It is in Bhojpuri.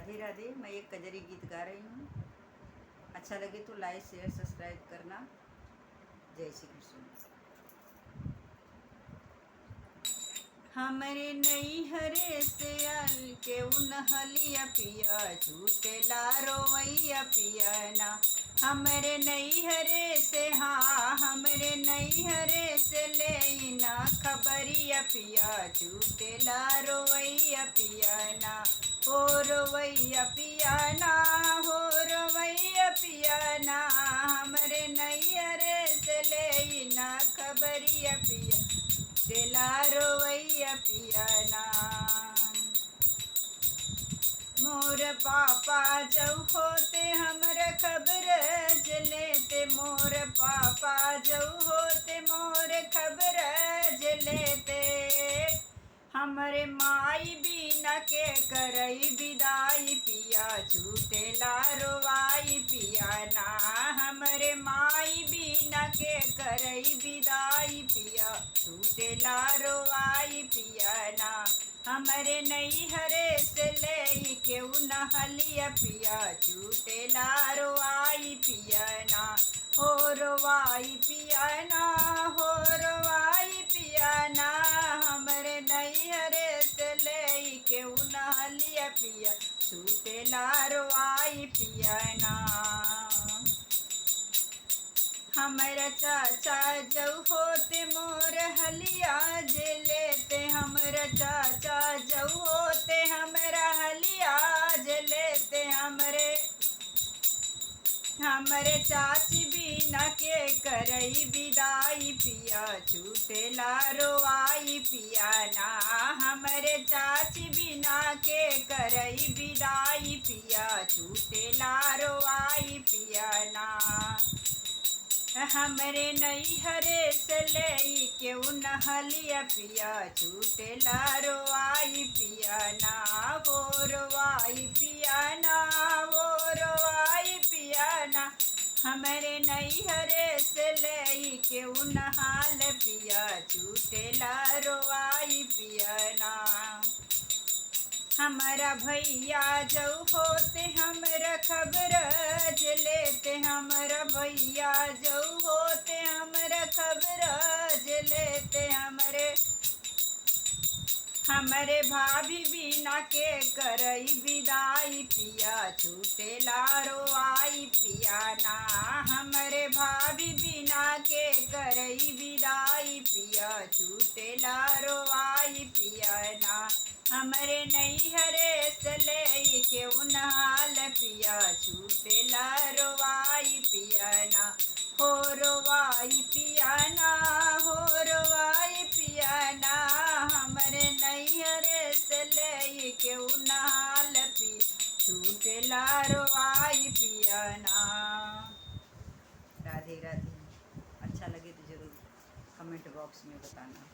राधे राधे। मैं एक कजरी गीत गा रही हूँ। अच्छा लगे तो लाइक शेयर सब्सक्राइब करना। जय श्री कृष्ण। हमरे नैहरे से आल के उनहलिया पिया छूटेला रोवैया पिया ना। हमरे नैहरे से हाँ हमरे नैहरे से ले ना खबरिया पिया छूटेला रोवैया पिया ना। हो रोवैया पिया ना हो रोवैया पिया ना। हमरे नैहरे से ले ना खबरिया पिया छूटेला रोवैया पिया ना। मोर पापा जब होते हमरे खबर जलेते। मोर पापा जब होते मोर खबर जलेते। हमरे माई बीना के करई विदाई पिया छूटेला रोवाई पिया ना। हमरे माई बीना के करई विदाई पिया छूटेला रोवाई पिया ना। हमरे नैहरे से ले के उनहलिया पिया छूटेला रोवाई पिया ना। हो रोवाई पिया ना हो रोवाई पिया ना। हमरे नैहरे से ले के उनहलिया पिया छूटेला रोवाई पिया ना। हमरा चाचा जब होते मोर हलिया जलेते। हमरा चाचा जब होते हमरा हलिया जलेते। हमरे चाची बीना के करई विदाई पिया छूटेला रोवाई पिया ना। हमरे चाची बीना के करई विदाई पिया छूटेला रोवाई पिया ना। हमरे नैहरे से ले के उनहलिया पिया छूटेला रोवाई पिया ना। वो रोवाई पिया ना वो रोवाई पिया ना। हमरे नैहरे से ले के उनहाल पिया छूटेला रोवाई पिया ना। हमारा भैया जब होते हमरा खबर जलेते। हमारा भैया जब होते हमरा खबर जलेते। हमरे भाभी बीना के करई विदाई पिया छूटेला रोवाई पिया ना। हमरे भाभी बीना के करई विदाई पिया छूटेला रोवाई पिया ना। हमरे नैहरे से ले के उनहाल पिया छूटेला रोवाई पिया ना। हो रोवाई पिया ना हो रोवाई पिया ना। हमरे नैहरे से ले के उनहाल पिया छूटेला रोवाई पिया ना। राधे राधे। अच्छा लगे तो ज़रूर कमेंट बॉक्स में बताना।